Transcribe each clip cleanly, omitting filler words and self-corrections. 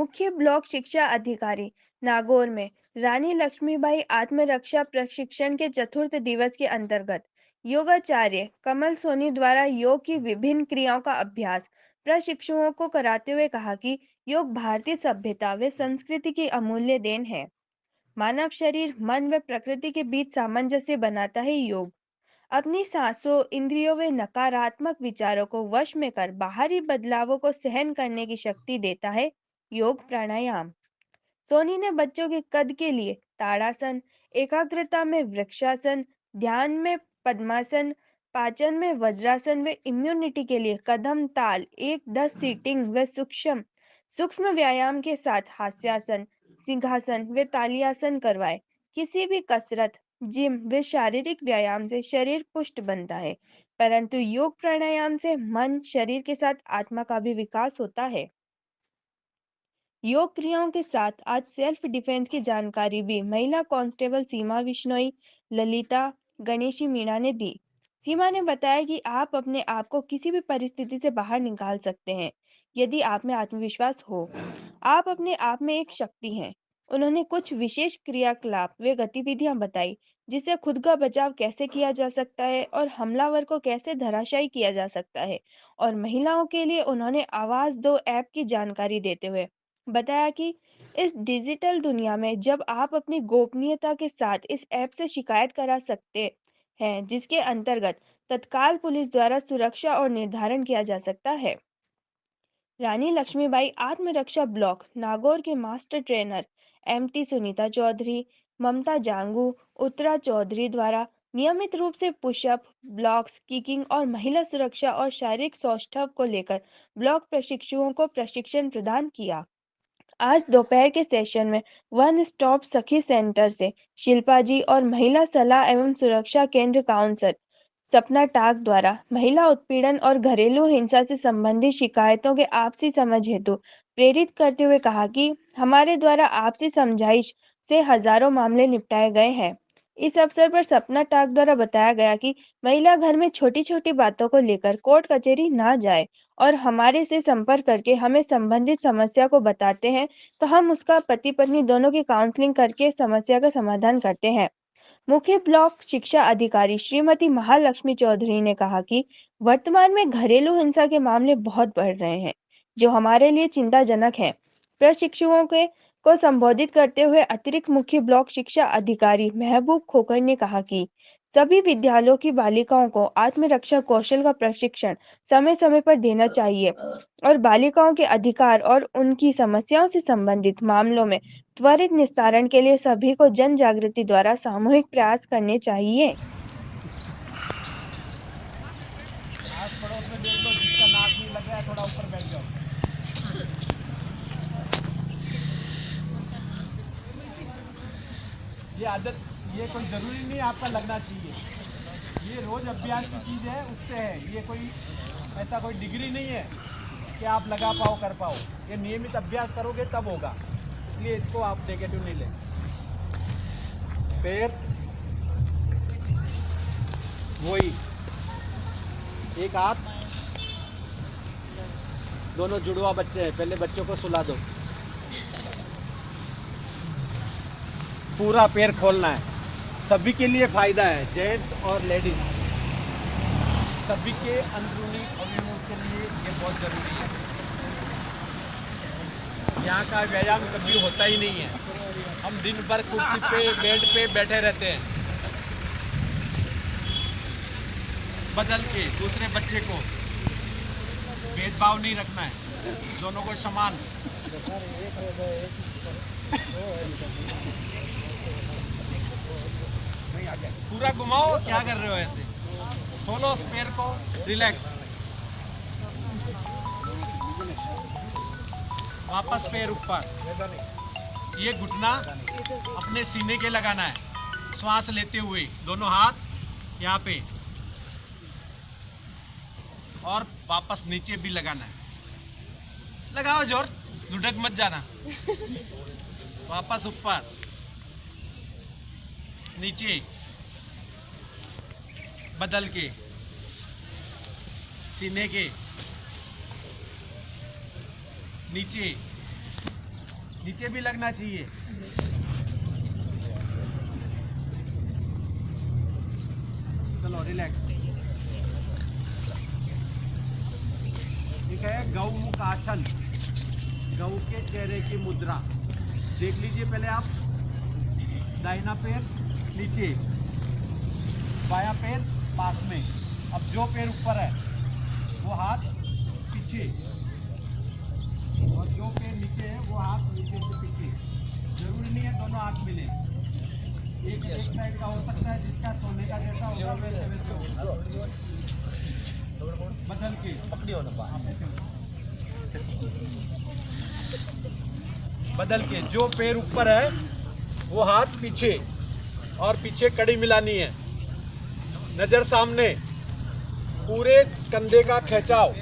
मुख्य ब्लॉक शिक्षा अधिकारी नागौर में रानी लक्ष्मीबाई आत्मरक्षा प्रशिक्षण के चतुर्थ दिवस के अंतर्गत योगाचार्य कमल सोनी द्वारा योग की विभिन्न क्रियाओं का अभ्यास प्रशिक्षुओं को कराते हुए कहा कि योग भारतीय सभ्यता व संस्कृति की अमूल्य देन है। मानव शरीर मन व प्रकृति के बीच सामंजस्य बनाता है योग। अपनी सांसों, इंद्रियों व नकारात्मक विचारों को वश में कर बाहरी बदलावों को सहन करने की शक्ति देता है योग प्राणायाम। सोनी ने बच्चों के कद के लिए ताड़ासन, एकाग्रता में वृक्षासन, ध्यान में पद्मासन, पाचन में वज्रासन व इम्यूनिटी के लिए कदम ताल 1-10 सीटिंग व सूक्ष्म सूक्ष्म व्यायाम के साथ हास्यासन, सिंहासन व तालियासन करवाए। किसी भी कसरत, जिम व शारीरिक व्यायाम से शरीर पुष्ट बनता है, परंतु योग प्राणायाम से मन, शरीर के साथ आत्मा का भी विकास होता है। योग क्रियाओं के साथ आज सेल्फ डिफेंस की जानकारी भी महिला कांस्टेबल सीमा विश्नोई, ललिता गणेशी मीणा ने दी। सीमा ने बताया कि आप अपने आप को किसी भी परिस्थिति से बाहर निकाल सकते हैं यदि आप में आत्मविश्वास हो। आप अपने आप में एक शक्ति हैं। उन्होंने कुछ विशेष क्रियाकलाप व गतिविधियां बताई जिससे खुद का बचाव कैसे किया जा सकता है और हमलावर को कैसे धराशायी किया जा सकता है। और महिलाओं के लिए उन्होंने आवाज दो ऐप की जानकारी देते हुए बताया कि इस डिजिटल दुनिया में जब आप अपनी गोपनीयता के साथ इस ऐप से शिकायत करा सकते हैं जिसके अंतर्गत तत्काल पुलिस द्वारा सुरक्षा और निर्धारण किया जा सकता है। रानी लक्ष्मीबाई आत्मरक्षा ब्लॉक नागौर के master trainer MT Sunita Choudhary, Mamta Jangu, Uttara Choudhary द्वारा नियमित रूप से पुशअप, ब्लॉक्स, किकिंग और महिला सुरक्षा और शारीरिक सौष्ठव को लेकर ब्लॉक प्रशिक्षुओं को प्रशिक्षण प्रदान किया। आज दोपहर के सेशन में वन स्टॉप सखी सेंटर से शिल्पा जी और महिला सलाह एवं सुरक्षा केंद्र काउंसलर सपना टाक द्वारा महिला उत्पीड़न और घरेलू हिंसा से संबंधित शिकायतों के आपसी समझ हेतु प्रेरित करते हुए कहा कि हमारे द्वारा आपसी समझाइश से हजारों मामले निपटाए गए हैं। इस अवसर पर सपना टाक द्वारा बताया गया कि महिला घर में छोटी छोटी बातों को लेकर कोर्ट कचहरी ना जाए और हमारे से संपर्क करके हमें संबंधित समस्या को बताते हैं तो हम उसका पति पत्नी दोनों की काउंसलिंग करके समस्या का समाधान करते हैं। मुख्य ब्लॉक शिक्षा अधिकारी श्रीमती महालक्ष्मी चौधरी ने कहा कि वर्तमान में घरेलू हिंसा के मामले बहुत बढ़ रहे हैं जो हमारे लिए चिंताजनक है। प्रशिक्षुओं के को संबोधित करते हुए अतिरिक्त मुख्य ब्लॉक शिक्षा अधिकारी महबूब खोकर ने कहा कि सभी विद्यालयों की बालिकाओं को आत्मरक्षा कौशल का प्रशिक्षण समय समय पर देना चाहिए और बालिकाओं के अधिकार और उनकी समस्याओं से संबंधित मामलों में त्वरित निस्तारण के लिए सभी को जन जागृति द्वारा सामूहिक प्रयास करने चाहिए। आस पड़ोस में देख लो, जिसका नाक नहीं लग रहा है थोड़ा ऊपर बैठ जाओ। ये आदत, ये कोई ज़रूरी नहीं आपका लगना चाहिए। ये रोज़ अभ्यास की चीज़ है, उससे है। ये कोई ऐसा कोई डिग्री नहीं है कि आप लगा पाओ, कर पाओ। ये नियमित अभ्यास करोगे तब होगा, इसलिए इसको आप नेगेटिव नहीं लें। पैर वही, एक हाथ, दोनों जुड़वा बच्चे हैं, पहले बच्चों को सुला दो। पूरा पैर खोलना है, सभी के लिए फ़ायदा है, जेंट्स और लेडीज, सभी के अंदरूनी अवयवों के लिए ये बहुत ज़रूरी है। यहाँ का व्यायाम कभी होता ही नहीं है। हम दिन भर कुर्सी पे, बेड पे बैठे रहते हैं। बदल के दूसरे बच्चे को भेदभाव नहीं रखना है, दोनों को समान। पूरा घुमाओ, क्या कर रहे हो ऐसे? खोलो उस पैर को, रिलैक्स। वापस पैर ऊपर। ये घुटना अपने सीने के लगाना है, श्वास लेते हुए दोनों हाथ यहाँ पे, और वापस नीचे भी लगाना है। लगाओ जोर, लुढ़क मत जाना। वापस ऊपर, नीचे, बदल के, सीने के नीचे, नीचे भी लगना चाहिए। चलो रिलैक्स। ठीक है, गौमुख आसन, गौ के चेहरे की मुद्रा देख लीजिए। पहले आप दाहिना पैर नीचे, बायां पैर पास में। अब जो पैर ऊपर है वो हाथ पीछे, और जो पैर नीचे है वो हाथ नीचे से पीछे। जरूरी नहीं है दोनों हाथ मिले, एक साइड का हो सकता है, जिसका सोने का जैसा होगा वैसे वैसे होगा। बदल के बदल के जो पैर ऊपर है वो हाथ पीछे, और पीछे कड़ी मिलानी है। नजर सामने, पूरे कंधे का खिंचाव।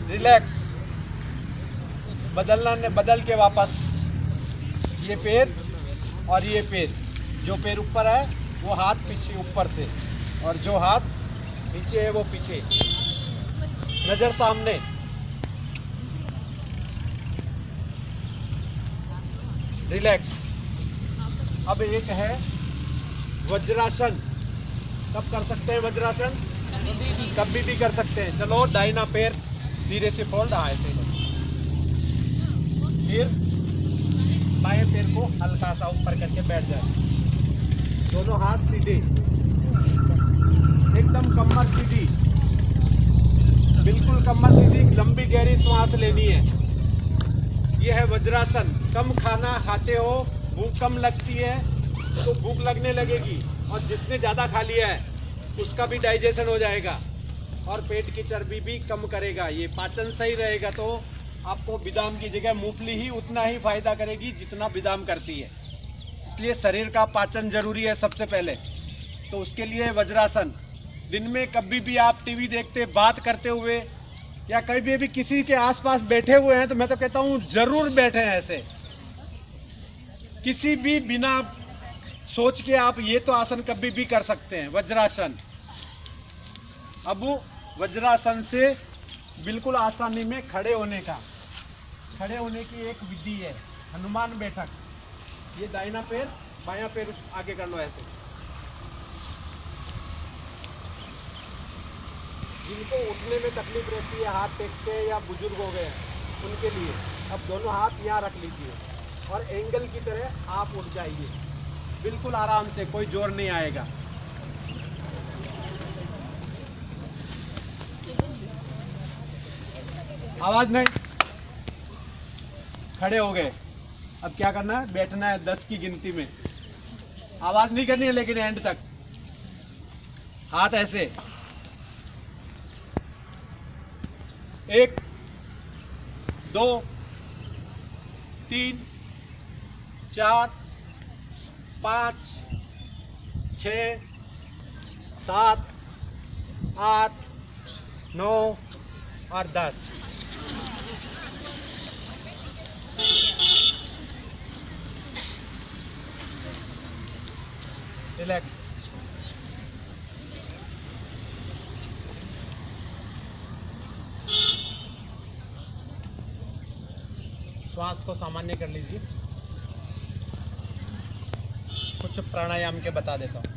रिलैक्स। बदल के वापस ये पैर और ये पैर। जो पैर ऊपर है वो हाथ पीछे ऊपर से, और जो हाथ नीचे है वो पीछे। नजर सामने। रिलैक्स। अब एक है वज्रासन। कब कर सकते हैं वज्रासन? कभी भी कर सकते हैं। चलो, दाहिना पैर धीरे से फोल्ड, ऐसे फिर बाएं पैर को हल्का सा ऊपर करके बैठ जाए। दोनों हाथ सीधे, एकदम कमर सीधी, बिल्कुल कमर सीधी। लंबी गहरी सांस लेनी है। यह है वज्रासन। कम खाना खाते हो, भूख कम लगती है तो भूख लगने लगेगी, और जिसने ज़्यादा खा लिया है उसका भी डाइजेशन हो जाएगा, और पेट की चर्बी भी कम करेगा। ये पाचन सही रहेगा तो आपको बादाम की जगह मूंगफली ही उतना ही फायदा करेगी जितना बादाम करती है। इसलिए शरीर का पाचन जरूरी है सबसे पहले, तो उसके लिए वज्रासन। दिन में कभी भी आप टीवी देखते, बात करते हुए, या कभी भी किसी के आसपास बैठे हुए हैं, तो मैं तो कहता हूँ जरूर बैठे हैं ऐसे। किसी भी बिना सोच के आप ये तो आसन कभी भी कर सकते हैं, वज्रासन। अब वज्रासन से बिल्कुल आसानी में खड़े होने की एक विधि है, हनुमान बैठक। ये दाहिना पैर बायां पैर आगे कर लो ऐसे। जिनको उठने में तकलीफ रहती है, हाथ टेकते हैं या बुजुर्ग हो गए हैं, उनके लिए अब दोनों हाथ यहाँ रख लीजिए, और एंगल की तरह आप उठ जाइए बिल्कुल आराम से, कोई जोर नहीं आएगा। आवाज नहीं। खड़े हो गए। अब क्या करना है? बैठना है 10 की गिनती में। आवाज नहीं करनी है लेकिन एंड तक। हाथ ऐसे, 1 2 3 4 5 6 7 8 9 और 10। रिलैक्स। श्वास को सामान्य कर लीजिए। कुछ प्राणायाम के बता देता हूँ।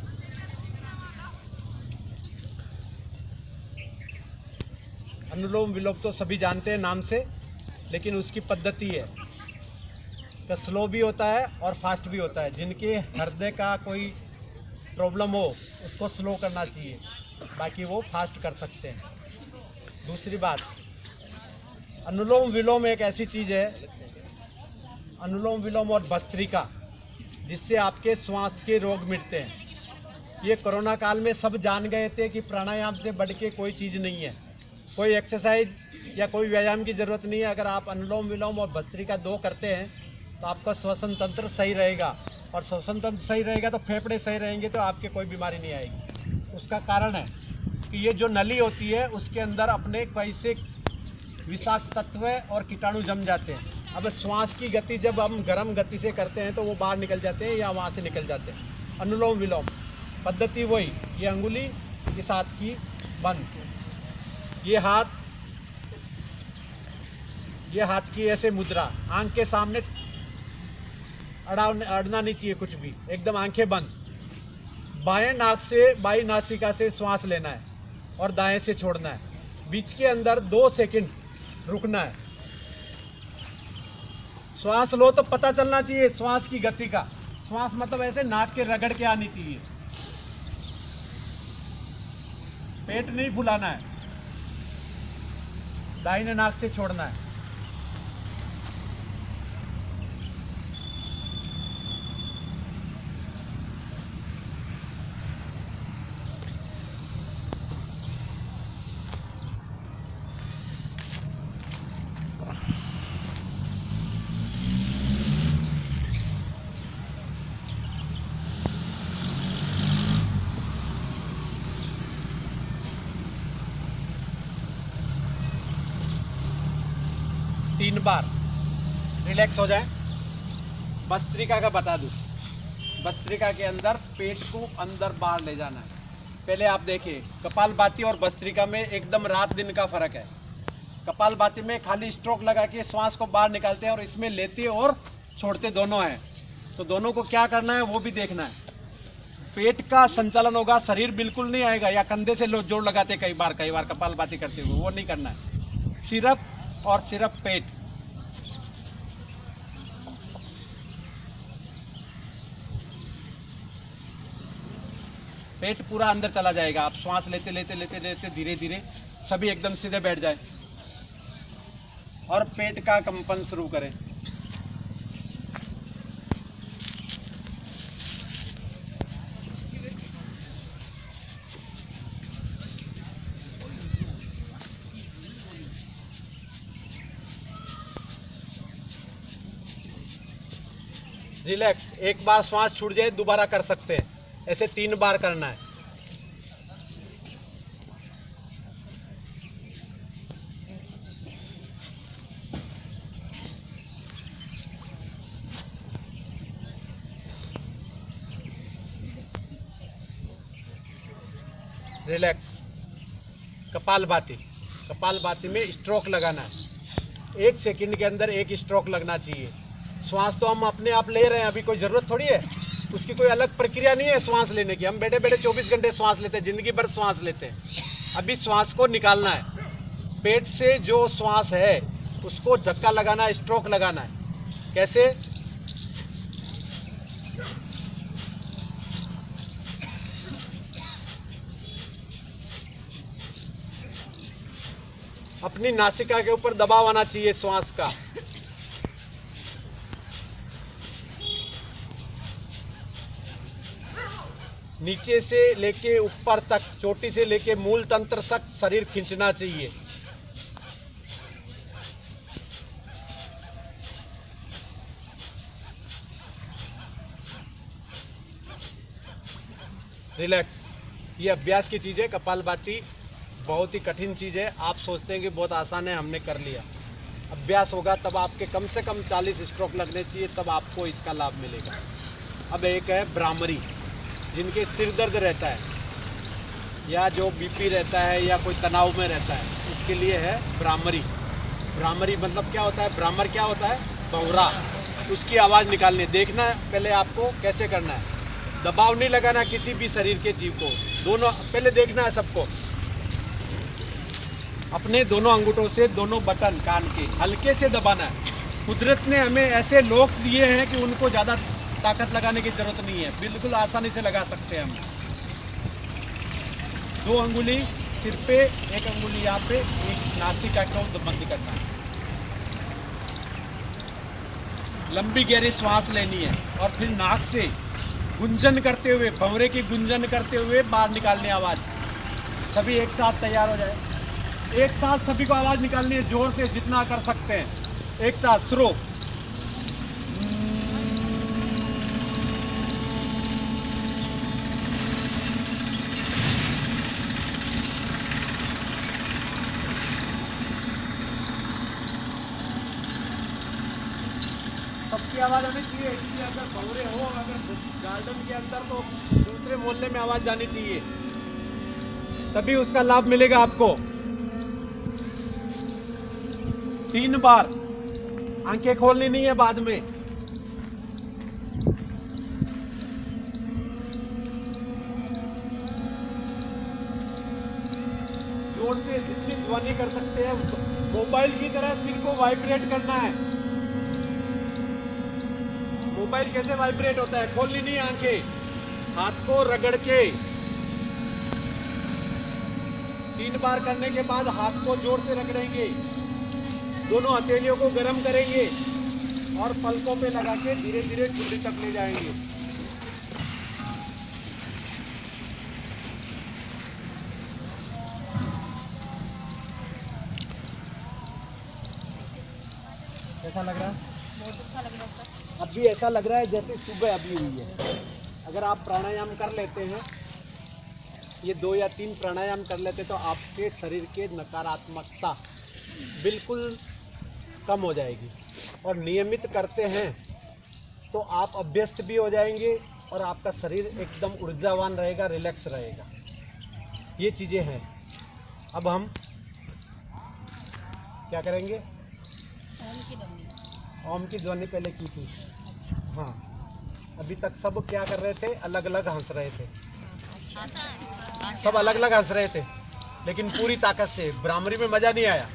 अनुलोम विलोम तो सभी जानते हैं नाम से, लेकिन उसकी पद्धति है तो स्लो भी होता है और फास्ट भी होता है। जिनके हृदय का कोई प्रॉब्लम हो उसको स्लो करना चाहिए, बाकी वो फास्ट कर सकते हैं। दूसरी बात, अनुलोम विलोम एक ऐसी चीज़ है, अनुलोम विलोम और भस्त्रिका, जिससे आपके श्वास के रोग मिटते हैं। ये कोरोना काल में सब जान गए थे कि प्राणायाम से बढ़ के कोई चीज़ नहीं है, कोई एक्सरसाइज या कोई व्यायाम की ज़रूरत नहीं है। अगर आप अनुलोम विलोम और भस्त्रिका 2 करते हैं तो आपका श्वसन तंत्र सही रहेगा, और श्वसन तंत्र सही रहेगा तो फेफड़े सही रहेंगे, तो आपके कोई बीमारी नहीं आएगी। उसका कारण है कि ये जो नली होती है उसके अंदर अपने कैसे विषाक्त तत्व और कीटाणु जम जाते हैं। अब श्वास की गति जब हम गर्म गति से करते हैं तो वो बाहर निकल जाते हैं या वहाँ से निकल जाते हैं। अनुलोम विलोम पद्धति वही, ये अंगुली इस हाथ की बंद, ये हाथ की ऐसे मुद्रा, आंख के सामने अड़ना नहीं चाहिए कुछ भी, एकदम आंखें बंद। बाएं नासिका से श्वास लेना है और दाएं से छोड़ना है। बीच के अंदर 2 सेकंड रुकना है। श्वास लो तो पता चलना चाहिए श्वास की गति का। श्वास मतलब ऐसे नाक के रगड़ के आनी चाहिए। पेट नहीं फुलाना है, दाहिने नाक से छोड़ना है। तीन बार रिलैक्स हो जाए। भस्त्रिका का बता दूं, भस्त्रिका के अंदर पेट को अंदर बाहर ले जाना है। पहले आप देखिए, कपालभाति और भस्त्रिका में एकदम रात दिन का फर्क है। कपालभाति में खाली स्ट्रोक लगा के श्वास को बाहर निकालते हैं और इसमें लेते और छोड़ते दोनों हैं। तो दोनों को क्या करना है वो भी देखना है। पेट का संचालन होगा, शरीर बिल्कुल नहीं आएगा, या कंधे से लोग जोड़ लगाते कई बार कपालभाति करते हुए, वो नहीं करना है। सिर्फ और सिर्फ पेट। पेट पूरा अंदर चला जाएगा। आप श्वास लेते लेते लेते लेते धीरे धीरे सभी एकदम सीधे बैठ जाए और पेट का कंपन शुरू करें। रिलैक्स। एक बार श्वास छूट जाए दोबारा कर सकते हैं। ऐसे 3 बार करना है। रिलैक्स। कपालभाति। कपालभाति में स्ट्रोक लगाना है। 1 सेकंड के अंदर 1 स्ट्रोक लगना चाहिए। श्वास तो हम अपने आप ले रहे हैं, अभी कोई ज़रूरत थोड़ी है, उसकी कोई अलग प्रक्रिया नहीं है श्वास लेने की। हम बैठे बैठे 24 घंटे श्वास लेते हैं, ज़िंदगी भर श्वास लेते हैं। अभी श्वास को निकालना है। पेट से जो श्वास है उसको धक्का लगाना है, स्ट्रोक लगाना है। कैसे? अपनी नासिका के ऊपर दबाव आना चाहिए श्वास का। नीचे से लेके ऊपर तक, चोटी से लेके मूल तंत्र तक शरीर खींचना चाहिए। रिलैक्स। ये अभ्यास की चीज़ है। कपालभाति बहुत ही कठिन चीज़ है। आप सोचते हैं कि बहुत आसान है, हमने कर लिया। अभ्यास होगा तब आपके कम से कम 40 स्ट्रोक लगने चाहिए, तब आपको इसका लाभ मिलेगा। अब एक है भ्रामरी, जिनके सिर दर्द रहता है या जो बीपी रहता है या कोई तनाव में रहता है, उसके लिए है भ्रामरी। भ्रामरी मतलब क्या होता है? भ्रामर क्या होता है? भंवरा। उसकी आवाज़ निकालनी। देखना पहले आपको कैसे करना है। दबाव नहीं लगाना किसी भी शरीर के जीव को। दोनों पहले देखना है सबको। अपने दोनों अंगूठों से दोनों बटन कान के हल्के से दबाना है। कुदरत ने हमें ऐसे लोक दिए हैं कि उनको ज़्यादा ताकत लगाने की जरूरत नहीं है, बिल्कुल आसानी से लगा सकते हैं हम। 2 अंगुली सिर पे, 1 अंगुली यहाँ पे, 1 नासिका को बंद करना है। लंबी गहरी श्वास लेनी है और फिर नाक से गुंजन करते हुए, भंवरे की गुंजन करते हुए बाहर निकालनी आवाज़। सभी एक साथ तैयार हो जाए। एक साथ सभी को आवाज़ निकालनी है, जोर से जितना कर सकते हैं। एक साथ शुरू। सबकी आवाज़ आनी चाहिए। इसलिए अगर भंवरे हो, अगर गार्डन के अंदर, तो दूसरे मोहल्ले में आवाज़ जानी चाहिए, तभी उसका लाभ मिलेगा आपको। 3 बार। आंखें खोलनी नहीं है बाद में। जोर से जितनी ध्वनि कर सकते हैं, मोबाइल की तरह सिर को वाइब्रेट करना है। मोबाइल कैसे वाइब्रेट होता है? खोलनी नहीं आंखें, हाथ को रगड़ के 3 बार करने के बाद हाथ को जोर से रगड़ेंगे, दोनों हथेलियों को गर्म करेंगे और पलकों पे लगा के धीरे धीरे ठुड्डी तक ले जाएंगे। कैसा लग रहा है? बहुत अच्छा लग रहा है। अब भी ऐसा लग रहा है जैसे सुबह अभी हुई है। अगर आप प्राणायाम कर लेते हैं, ये 2 या 3 प्राणायाम कर लेते तो आपके शरीर के नकारात्मकता बिल्कुल कम हो जाएगी। और नियमित करते हैं तो आप अभ्यस्त भी हो जाएंगे और आपका शरीर एकदम ऊर्जावान रहेगा, रिलैक्स रहेगा। ये चीज़ें हैं। अब हम क्या करेंगे? ओम की ध्वनि पहले की थी। हाँ, अभी तक सब क्या कर रहे थे? अलग अलग हंस रहे थे। सब अलग अलग हंस रहे थे, लेकिन पूरी ताकत से। भ्रामरी में मजा नहीं आया।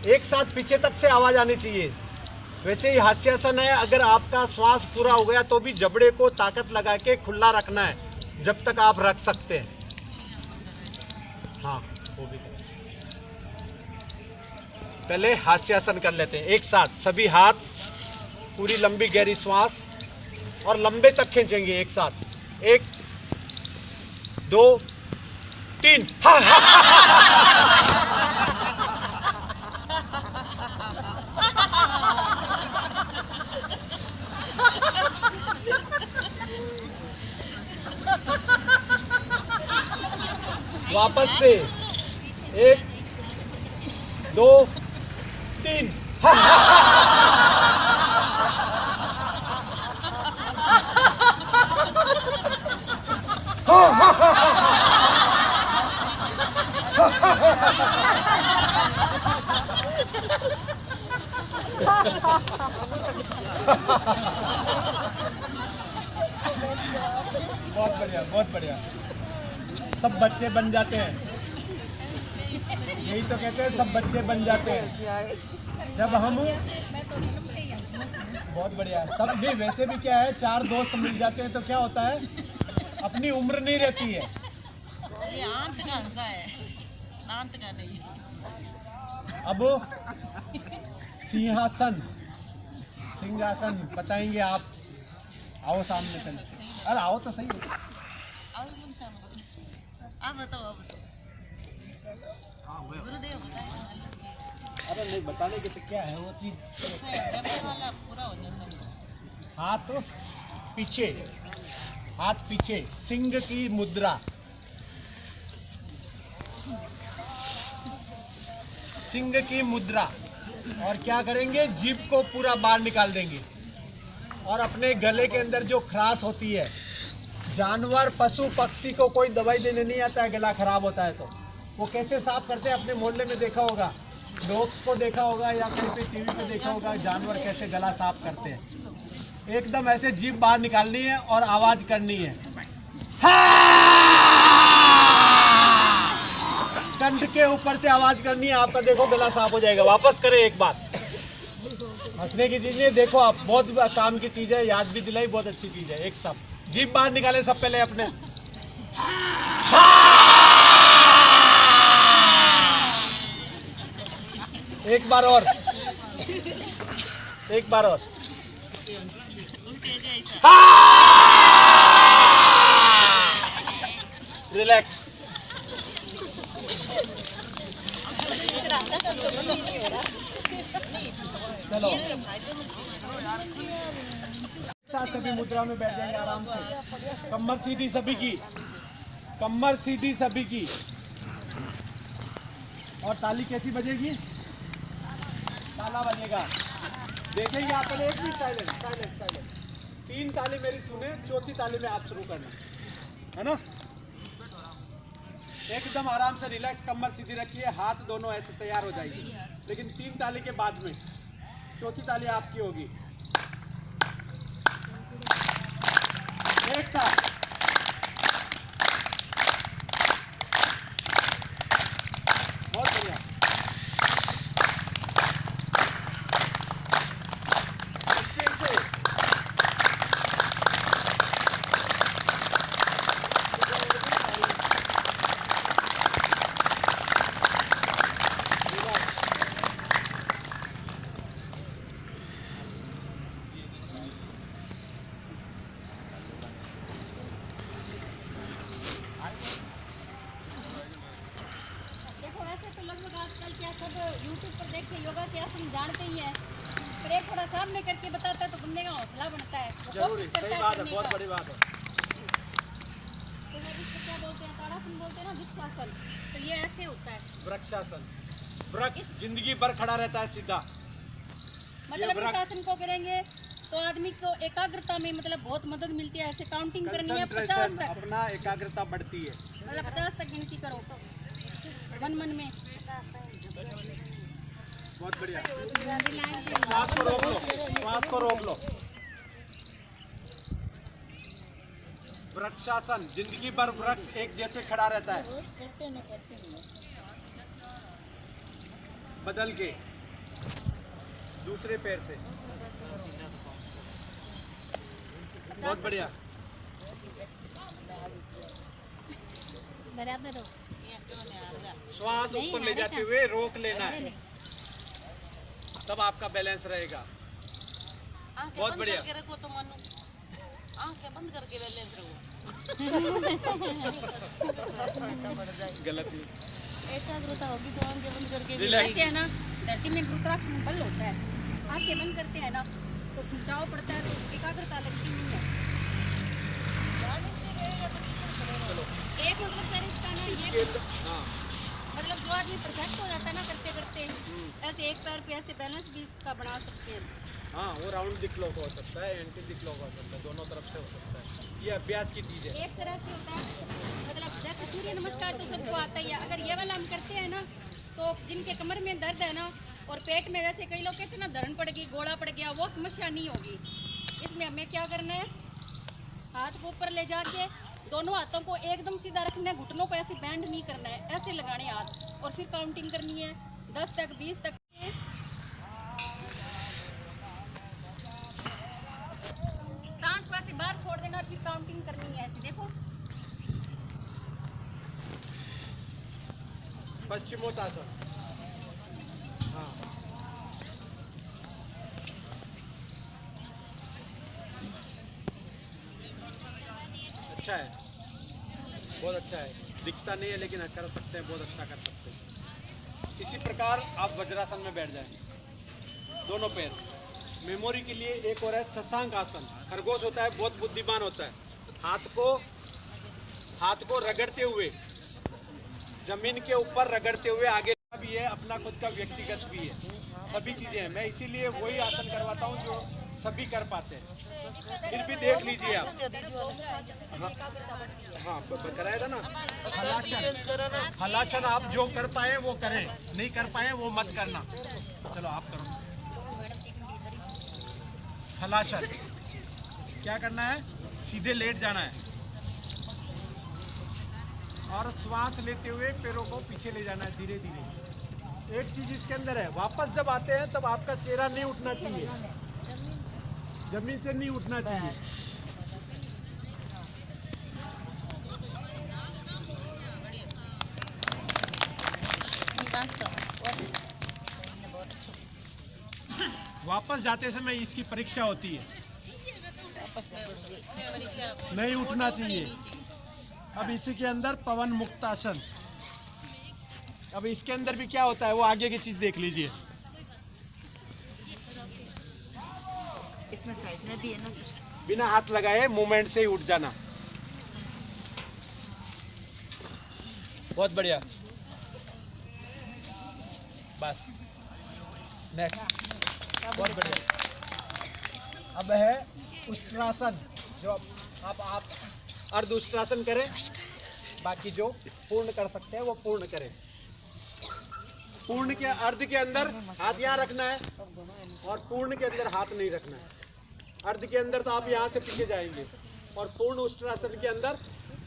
एक साथ पीछे तक से आवाज आनी चाहिए। वैसे ही हास्यासन है। अगर आपका श्वास पूरा हो गया तो भी जबड़े को ताकत लगा के खुला रखना है, जब तक आप रख सकते हैं। हाँ, वो भी पहले हास्यासन कर लेते हैं। एक साथ सभी हाथ, पूरी लंबी गहरी श्वास और लंबे तक खींचेंगे एक साथ। 1 2 3। वापस से 1 2 3। बहुत बढ़िया, बहुत बढ़िया। सब बच्चे बन जाते हैं। यही तो कहते हैं, सब बच्चे बन जाते हैं जब हम। बहुत बढ़िया। सब भी वैसे भी क्या है, 4 दोस्त मिल जाते हैं तो क्या होता है, अपनी उम्र नहीं रहती है। ये आंत का हंसा है, आंत का नहीं। अब सिंहासन, सिंहासन बताएंगे आप। आओ सामने चले। अरे आओ तो सही। आप बताओ, गुरुदेव बताए। अरे नहीं, बताने के तो क्या है वो चीज। वाला पूरा हो जाता। हाथ पीछे, हाथ पीछे, सिंह की मुद्रा। सिंह की मुद्रा। और क्या करेंगे? जीभ को पूरा बाहर निकाल देंगे और अपने गले के अंदर जो खराश होती है, जानवर पशु पक्षी को कोई दवाई देने नहीं आता है, गला खराब होता है तो वो कैसे साफ करते हैं? अपने मोहल्ले में देखा होगा, डॉग्स को देखा होगा या कहीं पे टीवी पे देखा होगा, जानवर कैसे गला साफ करते हैं। एकदम ऐसे जीभ बाहर निकालनी है और आवाज करनी है। कंठ के ऊपर से आवाज करनी है। आपका देखो गला साफ हो जाएगा। वापस करें एक बार। हंसने की चीज नहीं, देखो आप, बहुत काम की चीज है, याद भी दिलाई, बहुत अच्छी चीज है। एक साथ जीभ बाहर निकाले सब पहले अपने। एक बार और, एक बार और। रिलैक्स। चलो सभी मुद्रा में बैठ जाएंगे आराम से। कमर सीधी सभी की, कमर सीधी सभी की। और ताली कैसी बजेगी? ताला बजेगा। देखेंगे आप पहले। एक मिनट, साइलेंट साइलेंट साइलेंट। 3 ताली मेरी सुने, 4थी ताली में आप शुरू करना है ना। एकदम आराम से रिलैक्स, कमर सीधी रखिए, हाथ दोनों ऐसे तैयार हो जाएगी। लेकिन 3 ताली के बाद में, चौथी ताली आपकी होगी। एक साथ बहुत बढ़िया। फिर से देखो वैसे तो लगभग आजकल क्या सब यूट्यूब पर देख के योगा के आसन जानते ही हैं, पर एक थोड़ा सामने करके बताता है तो बंदे का हौसला बढ़ता है, वो जरूरी, कोशिश करता सही है बात है, करने बहुत का। बड़ी बात है। तो वो इसको क्या बोलते हैं, ताड़ासन बोलते हैं ना, वृक्षासन, तो ये ऐसे होता है। वृक्षासन, वृक्ष जिंदगी भर खड़ा रहता है सीधा। मतलब इस वृक्ष- आसन को करेंगे तो आदमी को एकाग्रता में मतलब बहुत मदद मिलती है। ऐसे काउंटिंग करनी है 50 कंसंट्रेशन, तक, अपना एकाग्रता बढ़ती है। मतलब 50 तक गिनती करो मन में। बहुत बढ़िया। श्वास को रोक लो, श्वास को रोक लो। वृक्षासन, जिंदगी भर वृक्ष एक जैसे खड़ा रहता है। बदल के दूसरे पैर से, बहुत बढ़िया। बराबर हो। श्वास ऊपर ले जाते हुए रोक लेना है, तब आपका बैलेंस रहेगा। बहुत बढ़िया। करके रखो तो मानो, आंखें बंद करके बैलेंस रखो। गलत नहीं। एकाग्रता होगी तो आंखें बंद करके Relax. ऐसे है ना, धरती में गुरुत्वाकर्षण बल होता है, आंखें बंद करते हैं ना तो खिंचाव पड़ता है, तो एकाग्रता लगती नहीं है। चलो एक मतलब सर इसका ना इसके ये अंदर, हाँ मतलब जो आदमी परफेक्ट हो जाता है ना करते करते, हम्म, ऐसे एक पैर पे ऐसे बैलेंस भी इसका बना सकते हैं। हाँ, वो राउंड डिक्लोक हो सकता है, एंटी डिक्लोक हो सकता है, दोनों तरफ से हो सकता है। ये अभ्यास की चीज है। एक तरह से होता है, मतलब जैसे सूर्य नमस्कार तो सबको आता ही है, अगर ये वाला हम करते हैं ना तो जिनके कमर में दर्द है ना और पेट में जैसे कई लोग कहते हैं ना धरण पड़ गई, गोला पड़ गया, वो समस्या नहीं होगी। इसमें हमें क्या करना है, हाथ को ऊपर ले जाके दोनों हाथों को एकदम सीधा रखना है, घुटनों को ऐसे बैंड नहीं करना है, ऐसे लगाने हाथ, और फिर काउंटिंग करनी है 10 तक 20 तक। सांस को ऐसे बाहर छोड़ देना और फिर काउंटिंग करनी है ऐसे, देखो। पश्चिमोत्तासन, हाँ, अच्छा है, बहुत अच्छा है। दिखता नहीं है लेकिन कर सकते हैं, बहुत अच्छा कर सकते हैं। इसी प्रकार आप वज्रासन में बैठ जाएं, दोनों पैर। मेमोरी के लिए एक और है शशांक आसन। खरगोश होता है, बहुत बुद्धिमान होता है। हाथ को रगड़ते हुए, जमीन के ऊपर रगड़ते हुए आगे भी है, अपना खुद का व्यक्तिगत भी है, सभी चीजें हैं। मैं इसीलिए वही आसन करवाता हूँ जो सभी कर पाते हैं। फिर भी देख लीजिए आप। हाँ, कराया था ना हलासन। हलासन आप जो कर पाए वो करें, नहीं कर पाए वो मत करना। चलो आप करो हलासन। क्या करना है, सीधे लेट जाना है और श्वास लेते हुए पैरों को पीछे ले जाना है धीरे धीरे। एक चीज इसके अंदर है, वापस जब आते हैं तब आपका चेहरा नहीं उठना चाहिए, जमीन से नहीं उठना चाहिए। वापस जाते समय इसकी परीक्षा होती है, नहीं उठना चाहिए। अब इसी के अंदर पवन मुक्तासन। अब इसके अंदर भी क्या होता है वो आगे की चीज देख लीजिए। इसमें साइड में भी है ना, बिना हाथ लगाए मूवमेंट से ही उठ जाना। बहुत बढ़िया, बस नेक्स्ट। बहुत बढ़िया। अब है उष्ट्रासन, जो आप अर्ध उष्ट्रासन करें, बाकी जो पूर्ण कर सकते हैं वो पूर्ण करें। पूर्ण के अर्ध के अंदर हाथ यहाँ रखना है और पूर्ण के अंदर हाथ नहीं रखना है। अर्ध के अंदर तो आप यहाँ से पीछे जाएंगे और पूर्ण उष्ट्रासन के अंदर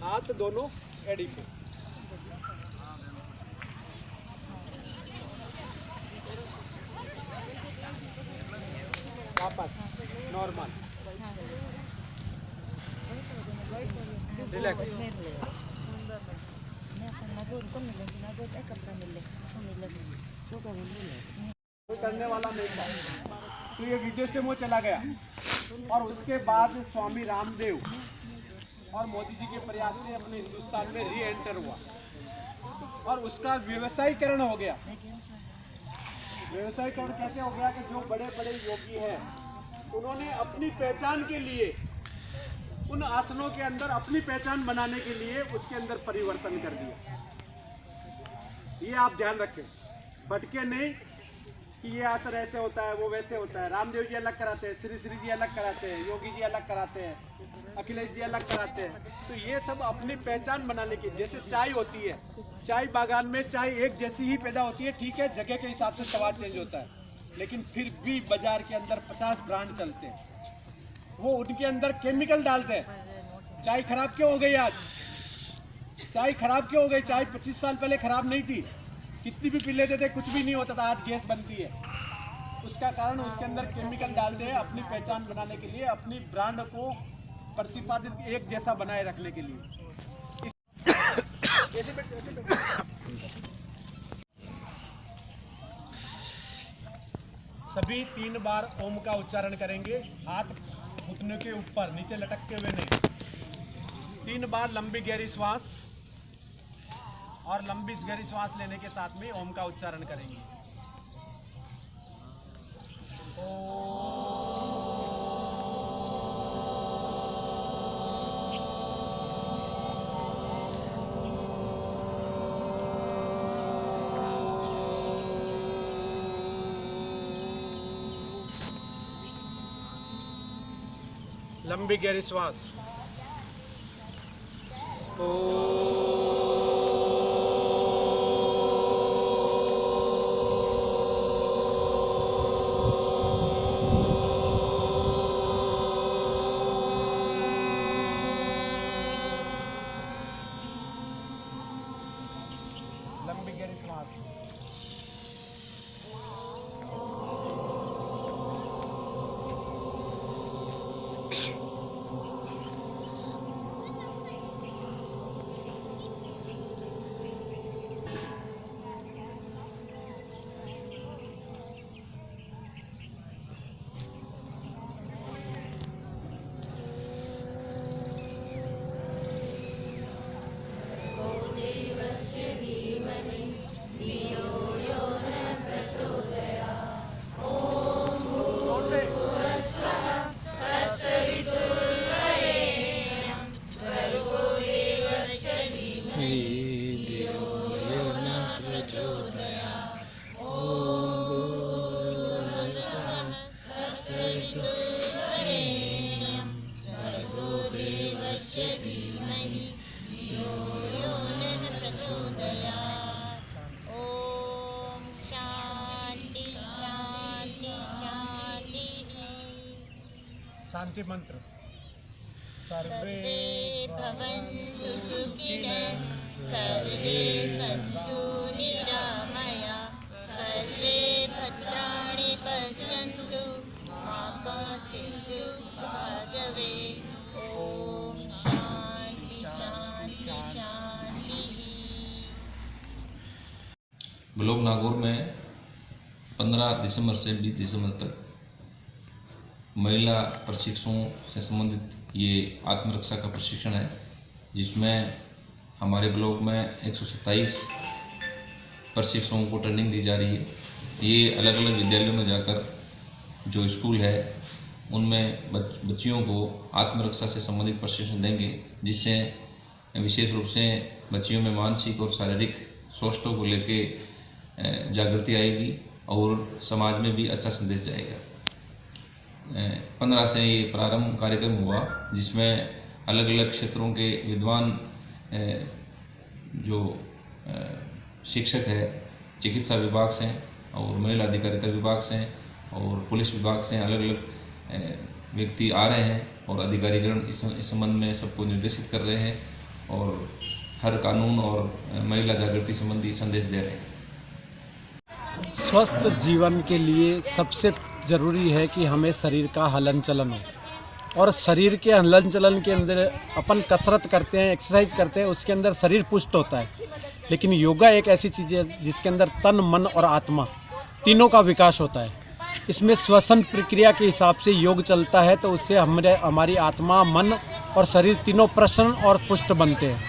हाथ दोनों एड़ी पे। वापस नॉर्मल रिलैक्स। कोई करने वाला नहीं था तो ये विदेश से वो चला गया और उसके बाद स्वामी रामदेव और मोदी जी के प्रयास से अपने हिंदुस्तान में री एंटर हुआ और उसका व्यवसायीकरण हो गया। व्यवसायीकरण कैसे हो गया कि जो बड़े बड़े योगी हैं उन्होंने अपनी पहचान के लिए उन आसनों के अंदर अपनी पहचान बनाने के लिए उसके अंदर परिवर्तन कर दिया। ये आप ध्यान रखें, भटके नहीं कि ये आसन ऐसे होता है वो वैसे होता है। रामदेव जी अलग कराते हैं, श्री श्री जी अलग कराते हैं, योगी जी अलग कराते हैं, अखिलेश जी अलग कराते हैं। तो ये सब अपनी पहचान बनाने की, जैसे चाय होती है, चाय बागान में चाय एक जैसी ही पैदा होती है, ठीक है, जगह के हिसाब से स्वाद चेंज होता है, लेकिन फिर भी बाजार के अंदर 50 ब्रांड चलते हैं, वो उनके अंदर केमिकल डालते हैं। चाय खराब क्यों हो गई आज? चाय खराब क्यों हो गई? चाय 25 साल पहले खराब नहीं थी, कितनी भी पी लेते थे कुछ भी नहीं होता था, आज गैस बनती है। उसका कारण उसके अंदर केमिकल डालते हैं अपनी पहचान बनाने के लिए, अपनी ब्रांड को प्रतिपादित एक जैसा बनाए रखने के लिए। सभी 3 बार ओम का उच्चारण करेंगे, हाथ घुटने के ऊपर, नीचे लटकते हुए नहीं। 3 बार लंबी गहरी श्वास और लंबी गहरी श्वास लेने के साथ में ओम का उच्चारण करेंगे। लंबी गहरी श्वास। लंबी गहरी श्वास। शांति मंत्र। सर्वे भवन्तु सुखिनः, सर्वे सन्तु निरामया, सर्वे भद्राणि पश्यन्तु, मा कश्चित् दुःखभाग्भवे। ओम शांति शांति शांति। ब्लॉक नागौर में 15 दिसंबर से 20 दिसंबर तक महिला प्रशिक्षुओं से संबंधित ये आत्मरक्षा का प्रशिक्षण है, जिसमें हमारे ब्लॉक में 127 प्रशिक्षुओं को ट्रेनिंग दी जा रही है। ये अलग अलग विद्यालयों में जाकर जो स्कूल है उनमें बच्चियों को आत्मरक्षा से संबंधित प्रशिक्षण देंगे, जिससे विशेष रूप से बच्चियों में मानसिक और शारीरिक स्वास्थ्य को लेके जागृति आएगी और समाज में भी अच्छा संदेश जाएगा। 15 से ये प्रारंभ कार्यक्रम हुआ, जिसमें अलग अलग क्षेत्रों के विद्वान जो शिक्षक है, चिकित्सा विभाग से और महिला अधिकारिता विभाग से और पुलिस विभाग से अलग अलग व्यक्ति आ रहे हैं और अधिकारीगण इस संबंध में सबको निर्देशित कर रहे हैं और हर कानून और महिला जागृति संबंधी संदेश दे रहे हैं। स्वस्थ जीवन के लिए सबसे ज़रूरी है कि हमें शरीर का हलन चलन हो, और शरीर के हलन चलन के अंदर अपन कसरत करते हैं, एक्सरसाइज करते हैं, उसके अंदर शरीर पुष्ट होता है। लेकिन योगा एक ऐसी चीज़ है जिसके अंदर तन, मन और आत्मा तीनों का विकास होता है। इसमें श्वसन प्रक्रिया के हिसाब से योग चलता है, तो उससे हमारी आत्मा, मन और शरीर तीनों प्रसन्न और पुष्ट बनते हैं।